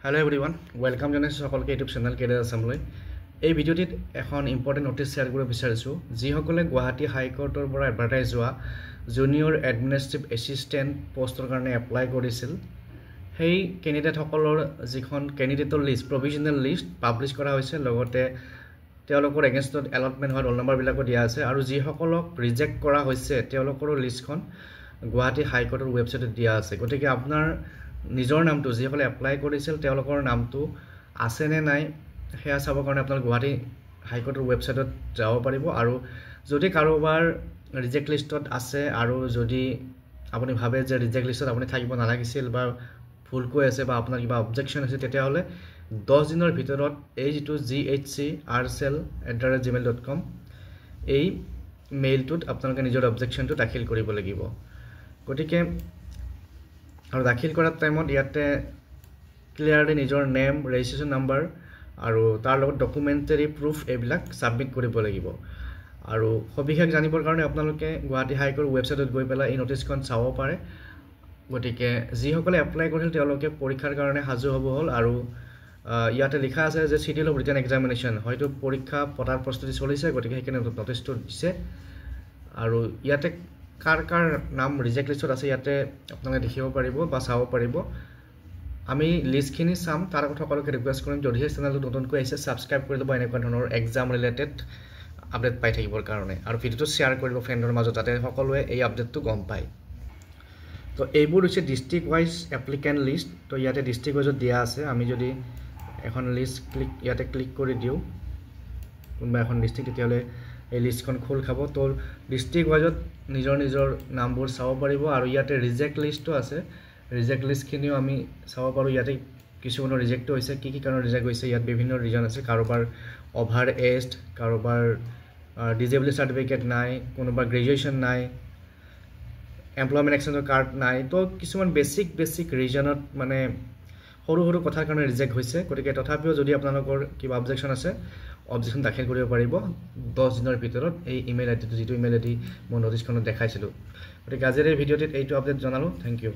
Hello everyone, welcome জনাইছো সকলকে YouTube channel career আসামলৈ। এই ভিডিঅ'টিত এখন ইম্পৰ্টেণ্ট নটিচ শ্বেয়াৰ কৰিব বিচাৰিছো যিসকলে গুৱাহাটী হাইকোৰ্টৰ পৰা এডভাৰটাইজ হোৱা জুনিয়ৰ এডমিনিষ্ট্ৰেটিভ এছিষ্টেণ্ট পোষ্টৰ কাৰণে এপ্লাই কৰিছিল সেই কেণ্ডিডেটসকলৰ যিখন কেণ্ডিডেটৰ লিষ্ট প্ৰভিজনেল লিষ্ট পাব্লিছ কৰা হৈছে লগতে তেওঁলোকৰ এগেইনষ্টত এলটমেণ্ট হোৱা ৰোল নম্বৰবিলাকো দিয়া আছে আৰু যিসকলক ৰিজেক্ট কৰা হৈছে তেওঁলোকৰ লিষ্টখন গুৱাহাটী হাইকোৰ্টৰ ৱেবছাইটত দিয়া আছে। গতিকে আপোনাৰ নিজৰ নামটো যিসকলে এপ্লাই কৰিছিল তেওঁলোকৰ নামটো আছে নে নাই সেয়া চাবৰ কাৰণে আপোনালোক গুৱাহাটী হাইকোৰ্টৰ ৱেবছাইটত যাব পাৰিব আৰু যদি কাৰোবাৰ ৰিজেক্ট লিষ্টত আছে আৰু যদি আপুনি ভাবে যে ৰিজেক্ট লিষ্টত আপুনি থাকিব নালাগিছিল বা ভুলকৈ আছে বা আপোনাৰ কিবা অবজেকশ্যন আছে তেতিয়াহ'লে 10 দিনৰ ভিতৰত এই যিটো ghcrcel@gmail.com এই মেইলটোত আপোনালোকে নিজৰ অবজেকশ্যনটো দাখিল কৰিব লাগিব। গতিকে আৰু দাখিল কৰাৰ টাইমত ইয়াতে ক্লিয়াৰলি নিজৰ নেম ৰেজিষ্ট্ৰেশ্যন নাম্বাৰ আৰু তাৰ লগত ডকুমেণ্টাৰী প্ৰুফ এইবিলাক ছাবমিট কৰিব লাগিব আৰু সবিশেষ জানিবৰ কাৰণে আপোনালোকে গুৱাহাটী হাইকোৰ্ট ৱেবছাইটত গৈ পেলাই এই নটিচখন চাব পাৰে। গতিকে যিসকলে এপ্লাই কৰিছিল তেওঁলোকে পৰীক্ষাৰ কাৰণে সাজু হ'ব হ'ল আৰু ইয়াতে লিখা আছে যে শিডিউল অফ ৰিটেন এক্সামিনেশ্যন হয়তো পৰীক্ষা পতাৰ প্ৰস্তুতি চলিছে। গতিকে সেইকাৰণে নটিচটো দিছে আৰু ইয়াতে কাৰ নাম ৰিজেক্ট লিষ্টত আছে ইয়াতে আপোনালোকে দেখিব পাৰিব বা চাব পাৰিব। আমি লিষ্টখিনি চাম তাৰ আগত সকলোকে ৰিকুৱেষ্ট কৰিম যদিহে চেনেলটো নতুনকৈ আহিছে ছাবস্ক্ৰাইব কৰি ল'ব এনেকুৱা ধৰণৰ এক্সাম ৰিলেটেড আপডেট পাই থাকিবৰ কাৰণে আৰু ভিডিঅ'টো শ্বেয়াৰ কৰিব ফ্ৰেণ্ডৰ মাজত যাতে সকলোৱে এই আপডেটটো গম পায়। তো এইবোৰ হৈছে ডিষ্ট্ৰিক্ট ৱাইজ এপ্লিকেণ্ট লিষ্ট। তো ইয়াতে ডিষ্ট্ৰিক্ট ৱাইজত দিয়া আছে। আমি যদি এখন লিষ্ট ইয়াতে ক্লিক কৰি দিওঁ কোনোবা এখন ডিষ্ট্ৰিক্ট তেতিয়াহ'লে এই লিষ্টখন খোল খাব। তো ডিষ্ট্ৰিক্ট ৱাইজত নিজৰ নামবোৰ চাব পাৰিব আৰু ইয়াতে ৰিজেক্ট লিষ্টটো আছে। ৰিজেক্ট লিষ্টখিনিও আমি চাব পাৰোঁ। ইয়াতে কিছুমানৰ ৰিজেক্টো হৈছে কি কাৰণে ৰিজেক্ট হৈছে ইয়াত বিভিন্ন ৰিজন আছে। কাৰোবাৰ অভাৰ এজড, কাৰোবাৰ ডিজেবিলিটি চাৰ্টিফিকেট নাই, কোনোবাৰ গ্ৰেজুৱেশ্যন নাই, এমপ্লয়মেণ্ট এক্সচেঞ্জৰ কাৰ্ড নাই। তো কিছুমান বেছিক ৰিজনত মানে সৰু কথাৰ কাৰণে ৰিজেক্ট হৈছে। গতিকে তথাপিও যদি আপোনালোকৰ কিবা অবজেকশ্যন আছে অবজেকশ্যন দাখিল কৰিব পাৰিব 10 দিনৰ ভিতৰত এই ইমেইল আইডিটো যিটো ইমেইল আইডি মই নটিচখনত দেখাইছিলোঁ। গতিকে আজিৰ এই ভিডিঅ'টিত এইটো আপডেট জনালোঁ। Thank U.